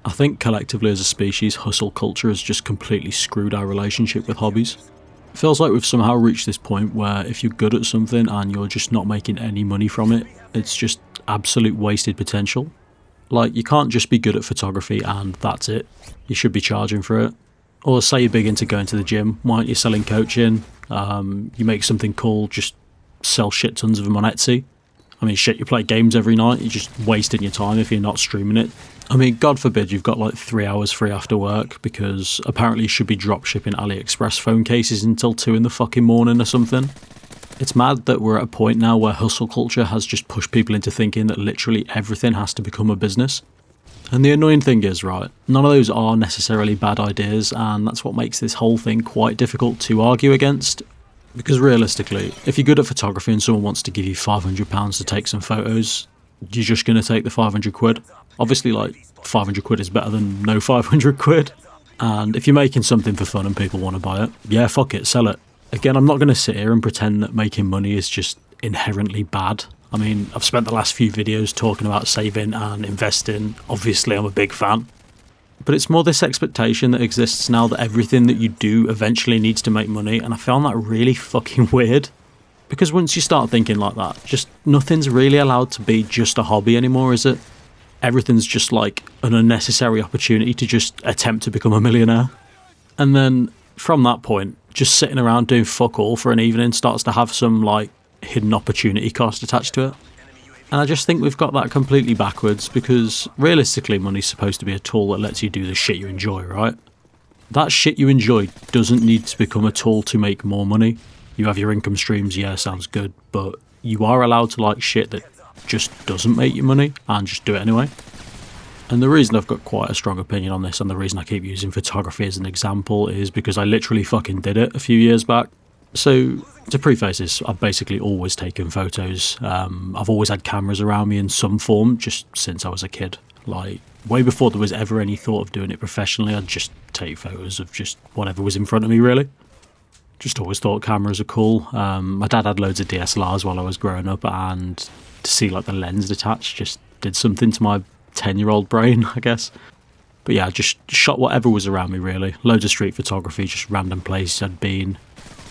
I think collectively as a species, hustle culture has just completely screwed our relationship with hobbies. It feels like we've somehow reached this point where if you're good at something and you're just not making any money from it, it's just absolute wasted potential. Like, you can't just be good at photography and that's it. You should be charging for it. Or say you're big into going to the gym, why aren't you selling coaching? You make something cool, just sell shit tons of them on Etsy. I mean, shit, you play games every night, you're just wasting your time if you're not streaming it. I mean, God forbid you've got like 3 hours free after work because apparently you should be drop shipping AliExpress phone cases until 2 in the fucking morning or something. It's mad that we're at a point now where hustle culture has just pushed people into thinking that literally everything has to become a business. And the annoying thing is, right, none of those are necessarily bad ideas, and that's what makes this whole thing quite difficult to argue against. Because realistically, if you're good at photography and someone wants to give you £500 to take some photos, you're just going to take the 500 quid. Obviously, like, 500 quid is better than no 500 quid. And if you're making something for fun and people want to buy it, yeah, fuck it, sell it. Again, I'm not going to sit here and pretend that making money is just inherently bad. I mean, I've spent the last few videos talking about saving and investing. Obviously, I'm a big fan. But it's more this expectation that exists now that everything that you do eventually needs to make money, and I found that really fucking weird. Because once you start thinking like that, just nothing's really allowed to be just a hobby anymore, is it? Everything's just like an unnecessary opportunity to just attempt to become a millionaire. And then from that point, just sitting around doing fuck all for an evening starts to have some like hidden opportunity cost attached to it. And I just think we've got that completely backwards because realistically money's supposed to be a tool that lets you do the shit you enjoy, right? That shit you enjoy doesn't need to become a tool to make more money. You have your income streams, yeah, sounds good, but you are allowed to like shit that just doesn't make you money and just do it anyway. And the reason I've got quite a strong opinion on this and the reason I keep using photography as an example is because I literally fucking did it a few years back. So, to preface this, I've basically always taken photos. I've always had cameras around me in some form, just since I was a kid. Like, way before there was ever any thought of doing it professionally, I'd just take photos of just whatever was in front of me, really. Just always thought cameras are cool. My dad had loads of DSLRs while I was growing up, and to see, like, the lens detached just did something to my 10-year-old brain, I guess. But yeah, I just shot whatever was around me, really. Loads of street photography, just random places I'd been.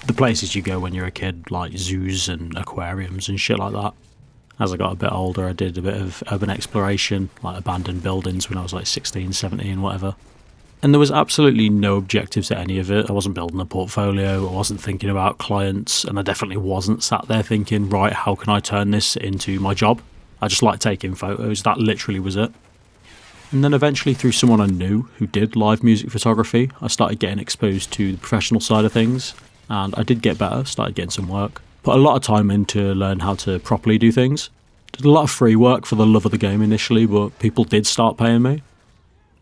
The places you go when you're a kid, like zoos and aquariums and shit like that. As I got a bit older, I did a bit of urban exploration, like abandoned buildings when I was like 16, 17, whatever. And there was absolutely no objective to any of it. I wasn't building a portfolio, I wasn't thinking about clients, and I definitely wasn't sat there thinking, right, how can I turn this into my job? I just liked taking photos, that literally was it. And then eventually through someone I knew who did live music photography, I started getting exposed to the professional side of things. And I did get better, started getting some work. Put a lot of time in to learn how to properly do things. Did a lot of free work for the love of the game initially, but people did start paying me.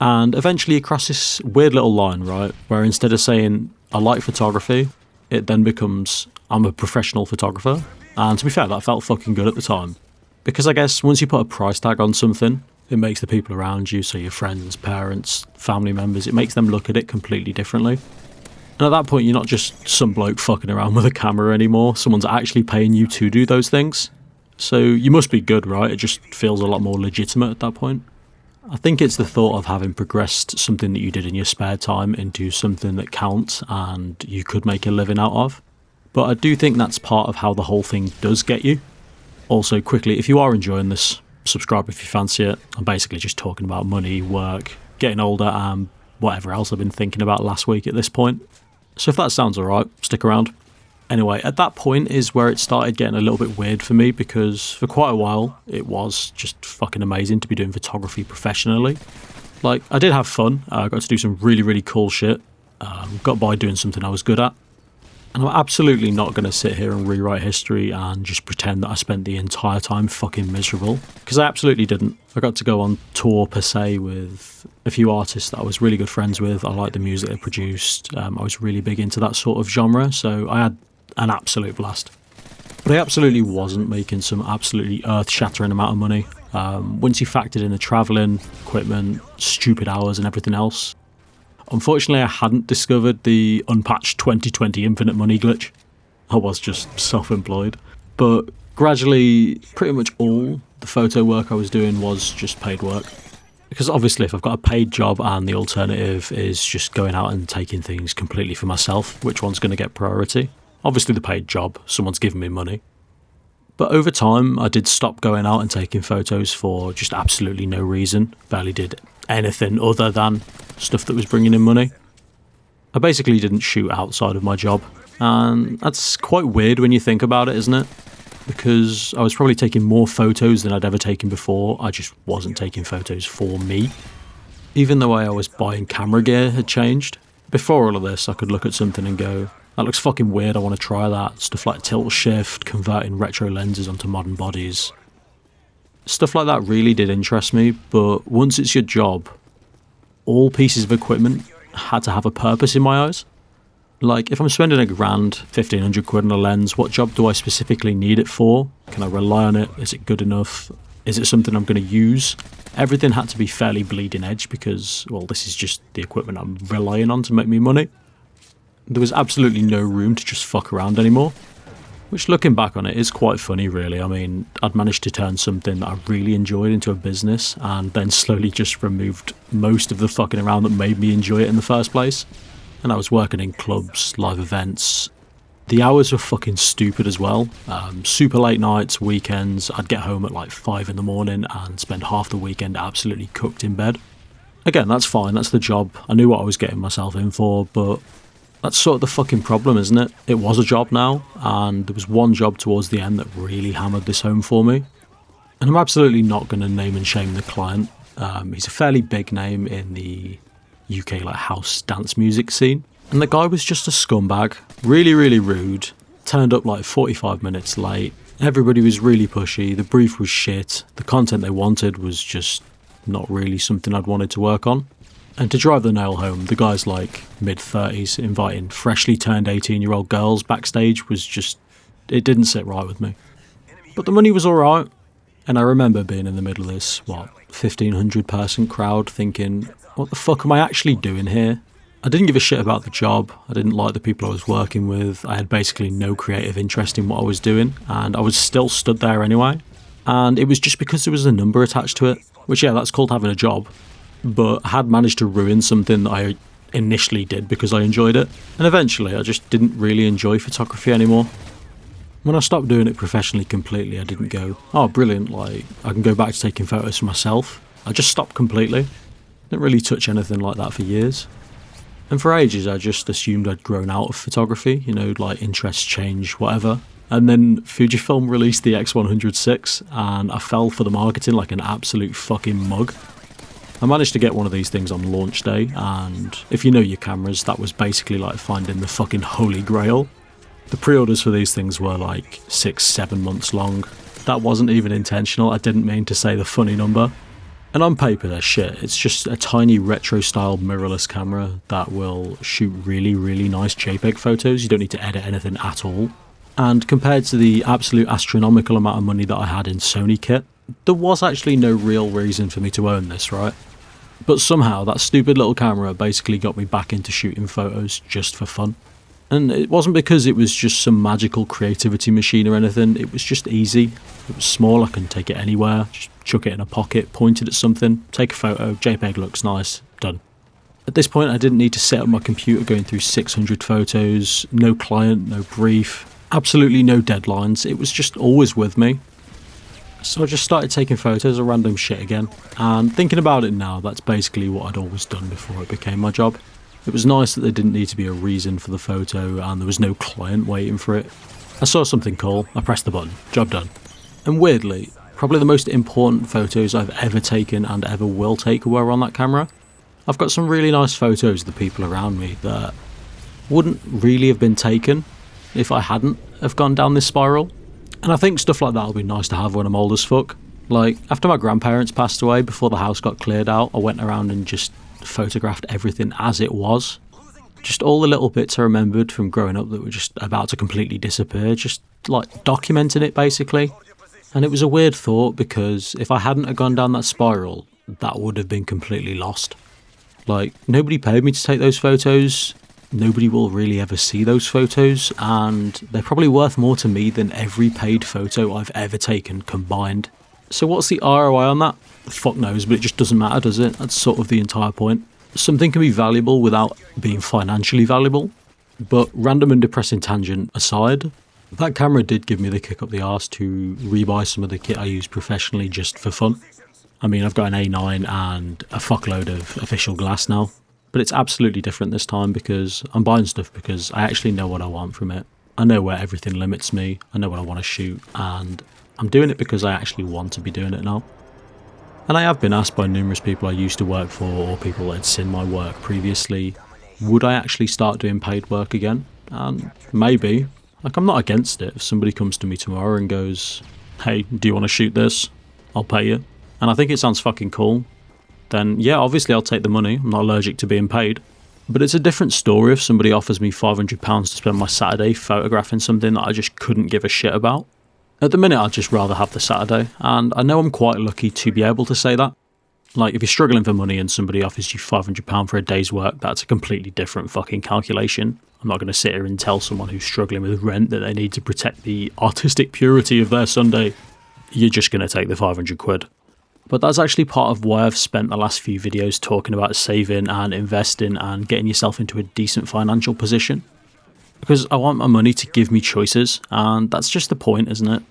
And eventually you cross this weird little line, right, where instead of saying, I like photography, it then becomes, I'm a professional photographer. And to be fair, that felt fucking good at the time. Because I guess once you put a price tag on something, it makes the people around you, so your friends, parents, family members, it makes them look at it completely differently. And at that point, you're not just some bloke fucking around with a camera anymore. Someone's actually paying you to do those things. So you must be good, right? It just feels a lot more legitimate at that point. I think it's the thought of having progressed something that you did in your spare time into something that counts and you could make a living out of. But I do think that's part of how the whole thing does get you. Also, quickly, if you are enjoying this, subscribe if you fancy it. I'm basically just talking about money, work, getting older, and whatever else I've been thinking about last week at this point. So if that sounds alright, stick around. Anyway, at that point is where it started getting a little bit weird for me because for quite a while it was just fucking amazing to be doing photography professionally. Like, I did have fun, I got to do some really, really cool shit, got by doing something I was good at. And I'm absolutely not going to sit here and rewrite history and just pretend that I spent the entire time fucking miserable, because I absolutely didn't. I got to go on tour per se with a few artists that I was really good friends with. I liked the music they produced. I was really big into that sort of genre, so I had an absolute blast. But I absolutely wasn't making some absolutely earth-shattering amount of money. Once you factored in the travelling, equipment, stupid hours and everything else, unfortunately, I hadn't discovered the unpatched 2020 infinite money glitch. I was just self-employed. But gradually, pretty much all the photo work I was doing was just paid work. Because obviously if I've got a paid job and the alternative is just going out and taking things completely for myself, which one's going to get priority? Obviously the paid job, someone's giving me money. But over time, I did stop going out and taking photos for just absolutely no reason. Barely did anything other than stuff that was bringing in money. I basically didn't shoot outside of my job. And that's quite weird when you think about it, isn't it? Because I was probably taking more photos than I'd ever taken before. I just wasn't taking photos for me. Even the way I was buying camera gear had changed. Before all of this, I could look at something and go, that looks fucking weird, I want to try that. Stuff like tilt shift, converting retro lenses onto modern bodies. Stuff like that really did interest me, but once it's your job, all pieces of equipment had to have a purpose in my eyes. Like, if I'm spending £1,000, 1,500 quid on a lens, what job do I specifically need it for? Can I rely on it? Is it good enough? Is it something I'm going to use? Everything had to be fairly bleeding edge because, well, this is just the equipment I'm relying on to make me money. There was absolutely no room to just fuck around anymore. Which, looking back on it, is quite funny, really. I mean, I'd managed to turn something that I really enjoyed into a business and then slowly just removed most of the fucking around that made me enjoy it in the first place. And I was working in clubs, live events. The hours were fucking stupid as well. Super late nights, weekends. I'd get home at like 5 in the morning and spend half the weekend absolutely cooked in bed. Again, that's fine, that's the job. I knew what I was getting myself in for, but that's sort of the fucking problem, isn't it? It was a job now, and there was one job towards the end that really hammered this home for me. And I'm absolutely not going to name and shame the client. He's a fairly big name in the UK like house dance music scene. And the guy was just a scumbag, really, really rude, turned up like 45 minutes late. Everybody was really pushy, the brief was shit, the content they wanted was just not really something I'd wanted to work on. And to drive the nail home, the guy's like mid-30s, inviting freshly turned 18-year-old girls backstage was just, it didn't sit right with me. But the money was alright, and I remember being in the middle of this, 1,500 person crowd thinking, what the fuck am I actually doing here? I didn't give a shit about the job, I didn't like the people I was working with, I had basically no creative interest in what I was doing, and I was still stood there anyway. And it was just because there was a number attached to it, which yeah, that's called having a job. But I had managed to ruin something that I initially did because I enjoyed it, and eventually I just didn't really enjoy photography anymore. When I stopped doing it professionally completely, I didn't go, oh brilliant, like I can go back to taking photos for myself. I just stopped completely. Didn't really touch anything like that for years. And for ages I just assumed I'd grown out of photography, you know, like interests change, whatever. And then Fujifilm released the X100VI and I fell for the marketing like an absolute fucking mug. I managed to get one of these things on launch day, and if you know your cameras, that was basically like finding the fucking holy grail. The pre-orders for these things were like 6-7 months long. That wasn't even intentional, I didn't mean to say the funny number. And on paper they're shit, it's just a tiny retro style mirrorless camera that will shoot really, really nice JPEG photos, you don't need to edit anything at all. And compared to the absolute astronomical amount of money that I had in Sony kit, there was actually no real reason for me to own this, right? But somehow that stupid little camera basically got me back into shooting photos just for fun. And it wasn't because it was just some magical creativity machine or anything, it was just easy. It was small, I can take it anywhere, just chuck it in a pocket, point it at something, take a photo, JPEG looks nice, done. At this point I didn't need to set up my computer going through 600 photos, no client, no brief, absolutely no deadlines, it was just always with me. So I just started taking photos of random shit again, and thinking about it now, that's basically what I'd always done before it became my job. It was nice that there didn't need to be a reason for the photo and there was no client waiting for it. I saw something cool, I pressed the button, job done. And weirdly, probably the most important photos I've ever taken and ever will take were on that camera. I've got some really nice photos of the people around me that wouldn't really have been taken if I hadn't have gone down this spiral. And I think stuff like that will be nice to have when I'm old as fuck. Like, after my grandparents passed away, before the house got cleared out, I went around and just photographed everything as it was. Just all the little bits I remembered from growing up that were just about to completely disappear, just like documenting it basically. And it was a weird thought because if I hadn't have gone down that spiral, that would have been completely lost. Like, nobody paid me to take those photos. Nobody will really ever see those photos, and they're probably worth more to me than every paid photo I've ever taken combined. So what's the ROI on that? Fuck knows, but it just doesn't matter, does it? That's sort of the entire point. Something can be valuable without being financially valuable, but random and depressing tangent aside, that camera did give me the kick up the arse to rebuy some of the kit I use professionally just for fun. I mean, I've got an A9 and a fuckload of official glass now, but it's absolutely different this time because I'm buying stuff because I actually know what I want from it. I know where everything limits me, I know what I want to shoot, and I'm doing it because I actually want to be doing it now. And I have been asked by numerous people I used to work for or people that had seen my work previously, would I actually start doing paid work again? And maybe. Like, I'm not against it. If somebody comes to me tomorrow and goes, hey, do you want to shoot this? I'll pay you. And I think it sounds fucking cool. Then yeah, obviously I'll take the money. I'm not allergic to being paid. But it's a different story if somebody offers me £500 to spend my Saturday photographing something that I just couldn't give a shit about. At the minute, I'd just rather have the Saturday, and I know I'm quite lucky to be able to say that. Like, if you're struggling for money and somebody offers you £500 for a day's work, that's a completely different fucking calculation. I'm not going to sit here and tell someone who's struggling with rent that they need to protect the artistic purity of their Sunday. You're just going to take the 500 quid. But that's actually part of why I've spent the last few videos talking about saving and investing and getting yourself into a decent financial position. Because I want my money to give me choices, and that's just the point, isn't it?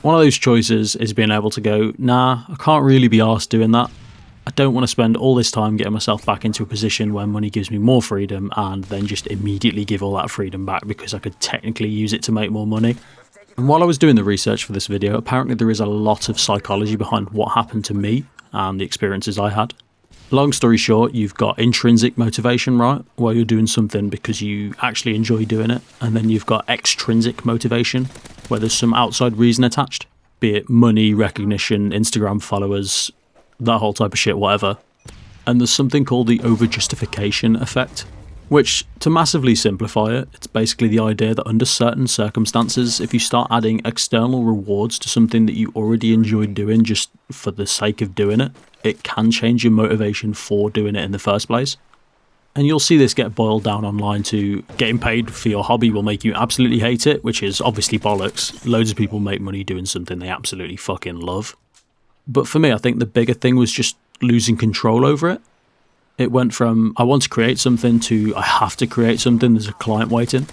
One of those choices is being able to go, nah, I can't really be arsed doing that. I don't want to spend all this time getting myself back into a position where money gives me more freedom and then just immediately give all that freedom back because I could technically use it to make more money. And while I was doing the research for this video, apparently there is a lot of psychology behind what happened to me and the experiences I had. Long story short, you've got intrinsic motivation, right? Where you're doing something because you actually enjoy doing it. And then you've got extrinsic motivation, where there's some outside reason attached. Be it money, recognition, Instagram followers, that whole type of shit, whatever. And there's something called the over-justification effect, which, to massively simplify it, it's basically the idea that under certain circumstances, if you start adding external rewards to something that you already enjoyed doing just for the sake of doing it, it can change your motivation for doing it in the first place. And you'll see this get boiled down online to getting paid for your hobby will make you absolutely hate it, which is obviously bollocks. Loads of people make money doing something they absolutely fucking love. But for me, I think the bigger thing was just losing control over it. It went from, I want to create something to, I have to create something, there's a client waiting.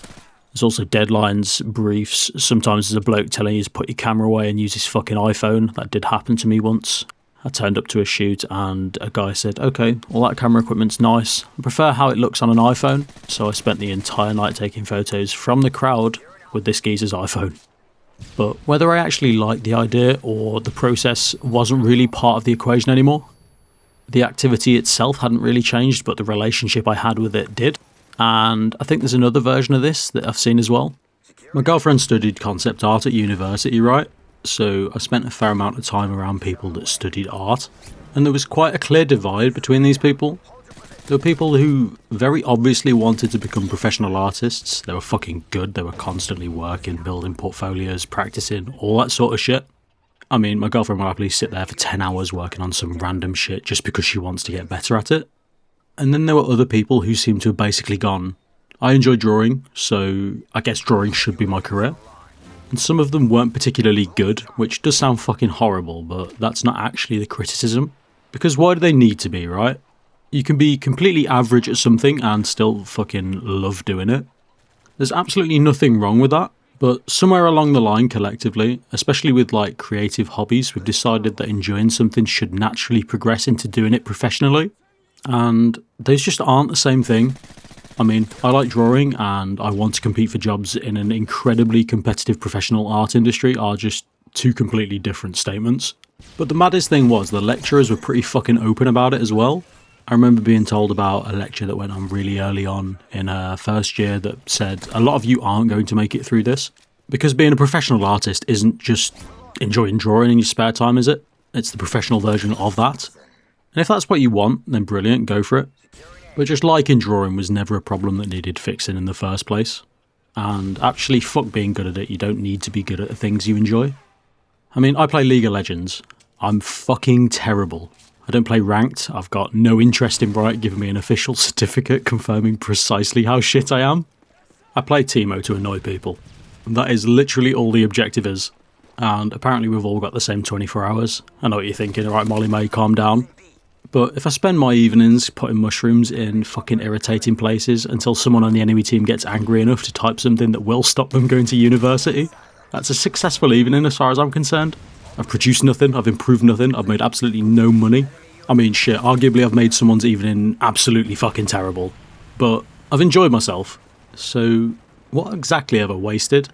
There's also deadlines, briefs, sometimes there's a bloke telling you to put your camera away and use his fucking iPhone. That did happen to me once. I turned up to a shoot and a guy said, okay, all that camera equipment's nice. I prefer how it looks on an iPhone. So I spent the entire night taking photos from the crowd with this geezer's iPhone. But whether I actually liked the idea or the process wasn't really part of the equation anymore. The activity itself hadn't really changed, but the relationship I had with it did. And I think there's another version of this that I've seen as well. My girlfriend studied concept art at university, right? So I spent a fair amount of time around people that studied art. And there was quite a clear divide between these people. There were people who very obviously wanted to become professional artists. They were fucking good. They were constantly working, building portfolios, practicing, all that sort of shit. I mean, my girlfriend will happily sit there for 10 hours working on some random shit just because she wants to get better at it. And then there were other people who seemed to have basically gone, I enjoy drawing, so I guess drawing should be my career. And some of them weren't particularly good, which does sound fucking horrible, but that's not actually the criticism. Because why do they need to be, right? You can be completely average at something and still fucking love doing it. There's absolutely nothing wrong with that. But somewhere along the line collectively, especially with like creative hobbies, we've decided that enjoying something should naturally progress into doing it professionally. And those just aren't the same thing. I mean, I like drawing and I want to compete for jobs in an incredibly competitive professional art industry are just two completely different statements. But the maddest thing was the lecturers were pretty fucking open about it as well. I remember being told about a lecture that went on really early on in first year that said, a lot of you aren't going to make it through this. Because being a professional artist isn't just enjoying drawing in your spare time, is it? It's the professional version of that. And if that's what you want, then brilliant, go for it. But just liking drawing was never a problem that needed fixing in the first place. And actually, fuck being good at it, you don't need to be good at the things you enjoy. I mean, I play League of Legends. I'm fucking terrible. I don't play ranked. I've got no interest in Riot giving me an official certificate confirming precisely how shit I am. I play Teemo to annoy people. And that is literally all the objective is. and apparently we've all got the same 24 hours. I know what you're thinking, alright Molly May, calm down. But if I spend my evenings putting mushrooms in fucking irritating places until someone on the enemy team gets angry enough to type something that will stop them going to university, that's a successful evening as far as I'm concerned. I've produced nothing, I've improved nothing, I've made absolutely no money. I mean shit, arguably I've made someone's evening absolutely fucking terrible. But I've enjoyed myself. So what exactly have I wasted?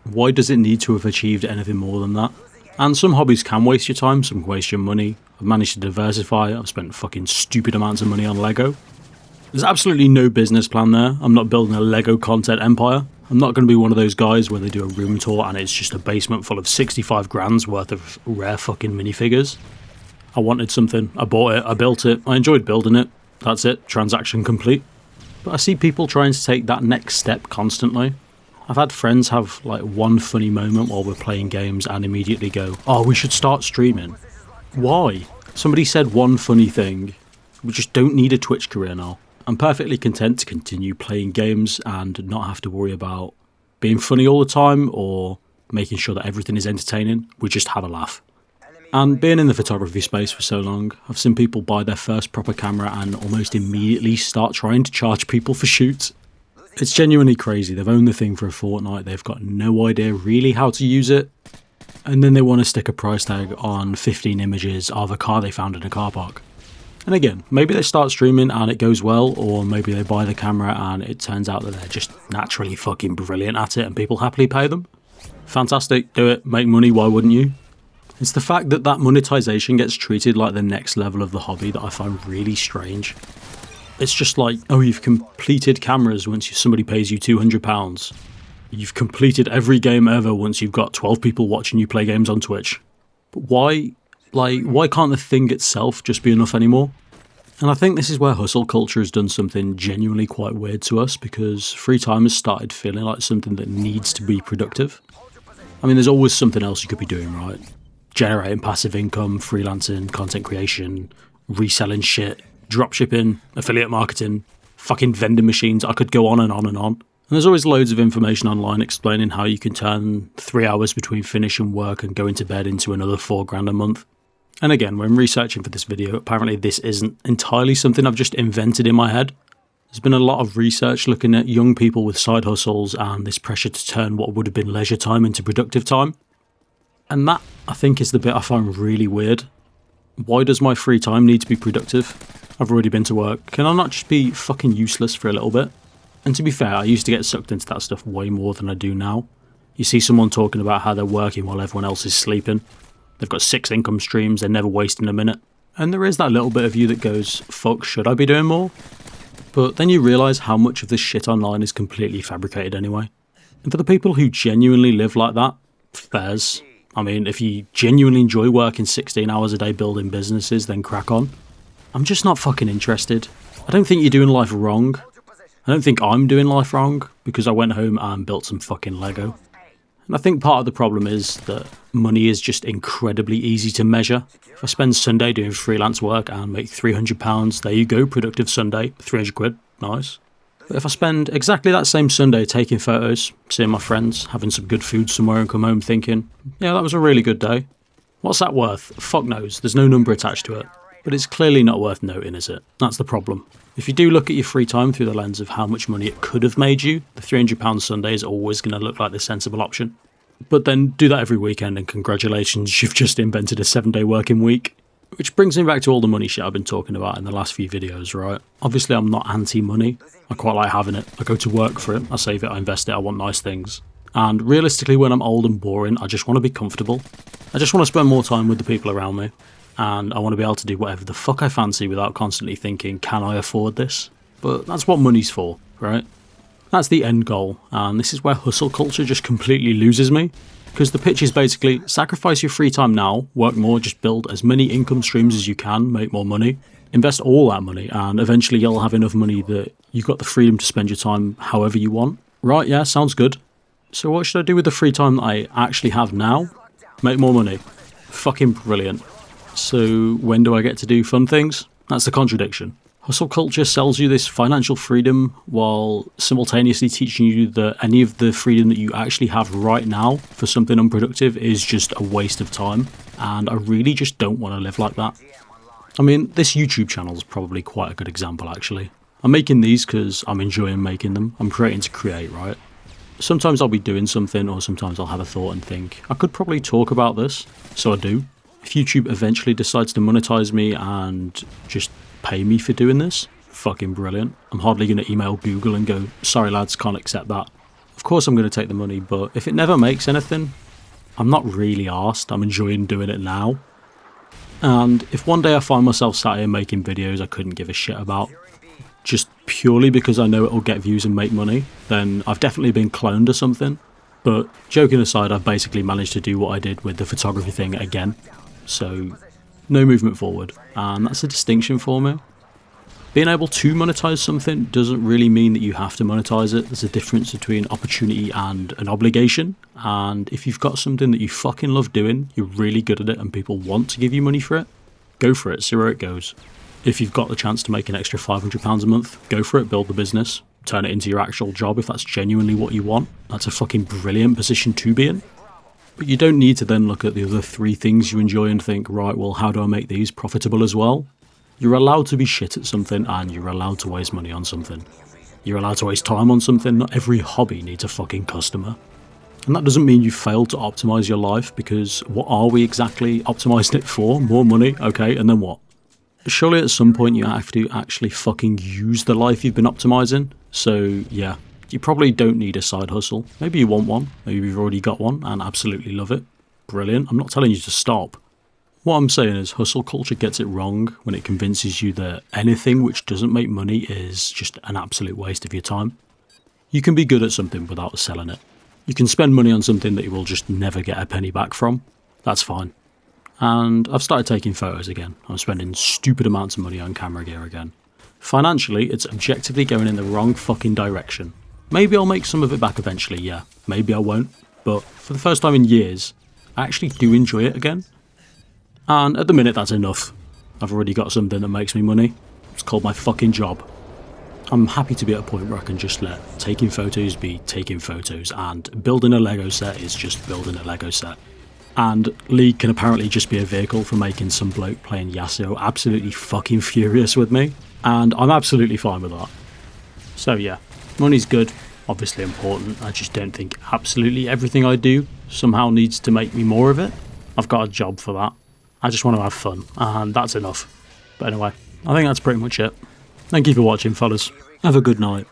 Why does it need to have achieved anything more than that? And some hobbies can waste your time, some can waste your money. I've managed to diversify, I've spent fucking stupid amounts of money on Lego. There's absolutely no business plan there. I'm not building a Lego content empire. I'm not going to be one of those guys where they do a room tour and it's just a basement full of 65 grand's worth of rare fucking minifigures. I wanted something, I bought it, I built it, I enjoyed building it. That's it, transaction complete. But I see people trying to take that next step constantly. I've had friends have like one funny moment while we're playing games and immediately go, oh, we should start streaming. Why? Somebody said one funny thing. We just don't need a Twitch career now. I'm perfectly content to continue playing games and not have to worry about being funny all the time or making sure that everything is entertaining. We just have a laugh. And being in the photography space for so long, I've seen people buy their first proper camera and almost immediately start trying to charge people for shoots. It's genuinely crazy. They've owned the thing for a fortnight, they've got no idea really how to use it, and then they want to stick a price tag on 15 images of a car they found in a car park. And again, maybe they start streaming and it goes well, or maybe they buy the camera and it turns out that they're just naturally fucking brilliant at it and people happily pay them. Fantastic, do it, make money, why wouldn't you? It's the fact that that monetization gets treated like the next level of the hobby that I find really strange. It's just like, oh, you've completed cameras once somebody pays you £200. You've completed every game ever once you've got 12 people watching you play games on Twitch. But why can't the thing itself just be enough anymore? And I think this is where hustle culture has done something genuinely quite weird to us, because free time has started feeling like something that needs to be productive. I mean, there's always something else you could be doing, right? Generating passive income, freelancing, content creation, reselling shit, dropshipping, affiliate marketing, fucking vending machines. I could go on and on and on. And there's always loads of information online explaining how you can turn 3 hours between finishing work and going to bed into another $4,000 a month. And again, when researching for this video, apparently this isn't entirely something I've just invented in my head. There's been a lot of research looking at young people with side hustles and this pressure to turn what would have been leisure time into productive time. And that, I think, is the bit I find really weird. Why does my free time need to be productive? I've already been to work. Can I not just be fucking useless for a little bit? And to be fair, I used to get sucked into that stuff way more than I do now. You see someone talking about how they're working while everyone else is sleeping. They've got 6 income streams, they're never wasting a minute. And there is that little bit of you that goes, fuck, should I be doing more? But then you realise how much of this shit online is completely fabricated anyway. And for the people who genuinely live like that, fairs. I mean, if you genuinely enjoy working 16 hours a day building businesses, then crack on. I'm just not fucking interested. I don't think you're doing life wrong. I don't think I'm doing life wrong, because I went home and built some fucking Lego. And I think part of the problem is that money is just incredibly easy to measure. If I spend Sunday doing freelance work and make £300, there you go, productive Sunday, 300 quid, nice. But if I spend exactly that same Sunday taking photos, seeing my friends, having some good food somewhere and come home thinking, yeah, that was a really good day. What's that worth? Fuck knows, there's no number attached to it. But it's clearly not worth noting, is it? That's the problem. If you do look at your free time through the lens of how much money it could have made you, the £300 Sunday is always going to look like the sensible option. But then do that every weekend and congratulations, you've just invented a 7-day working week. Which brings me back to all the money shit I've been talking about in the last few videos, right? Obviously I'm not anti-money. I quite like having it. I go to work for it, I save it, I invest it, I want nice things. And realistically, when I'm old and boring, I just want to be comfortable. I just want to spend more time with the people around me. And I want to be able to do whatever the fuck I fancy without constantly thinking, can I afford this? But that's what money's for, right? That's the end goal, and this is where hustle culture just completely loses me. Because the pitch is basically, sacrifice your free time now, work more, just build as many income streams as you can, make more money, invest all that money, and eventually you'll have enough money that you've got the freedom to spend your time however you want. Right, yeah, sounds good. So what should I do with the free time that I actually have now? Make more money. Fucking brilliant. So when do I get to do fun things? That's the contradiction. Hustle culture sells you this financial freedom while simultaneously teaching you that any of the freedom that you actually have right now for something unproductive is just a waste of time, and I really just don't want to live like that. I mean, this YouTube channel is probably quite a good example actually. I'm making these because I'm enjoying making them. I'm creating to create, right? Sometimes I'll be doing something, or sometimes I'll have a thought and think, I could probably talk about this, so I do. If YouTube eventually decides to monetize me and just pay me for doing this, fucking brilliant. I'm hardly going to email Google and go, sorry lads, can't accept that. Of course I'm going to take the money, but if it never makes anything, I'm not really arsed. I'm enjoying doing it now. And if one day I find myself sat here making videos I couldn't give a shit about, just purely because I know it'll get views and make money, then I've definitely been cloned or something. But joking aside, I've basically managed to do what I did with the photography thing again. So no movement forward, and that's a distinction for me. Being able to monetize something doesn't really mean that you have to monetize it. There's a difference between opportunity and an obligation, and if you've got something that you fucking love doing, you're really good at it and people want to give you money for it, go for it, see where it goes. If you've got the chance to make an extra £500 a month, go for it, build the business, turn it into your actual job if that's genuinely what you want. That's a fucking brilliant position to be in. But you don't need to then look at the other 3 things you enjoy and think, right, well, how do I make these profitable as well? You're allowed to be shit at something, and you're allowed to waste money on something. You're allowed to waste time on something. Not every hobby needs a fucking customer. And that doesn't mean you failed to optimize your life, because what are we exactly optimizing it for? More money? Okay, and then what? Surely at some point you have to actually fucking use the life you've been optimizing. So yeah, you probably don't need a side hustle. Maybe you want one, maybe you've already got one and absolutely love it. Brilliant, I'm not telling you to stop. What I'm saying is hustle culture gets it wrong when it convinces you that anything which doesn't make money is just an absolute waste of your time. You can be good at something without selling it. You can spend money on something that you will just never get a penny back from. That's fine. And I've started taking photos again. I'm spending stupid amounts of money on camera gear again. Financially, it's objectively going in the wrong fucking direction. Maybe I'll make some of it back eventually, yeah. Maybe I won't. But for the first time in years, I actually do enjoy it again. And at the minute, that's enough. I've already got something that makes me money. It's called my fucking job. I'm happy to be at a point where I can just let taking photos be taking photos, and building a Lego set is just building a Lego set. And League can apparently just be a vehicle for making some bloke playing Yasuo absolutely fucking furious with me. And I'm absolutely fine with that. So yeah, money's good, obviously important. I just don't think absolutely everything I do somehow needs to make me more of it. I've got a job for that. I just want to have fun, and that's enough. But anyway, I think that's pretty much it. Thank you for watching, fellas. Have a good night.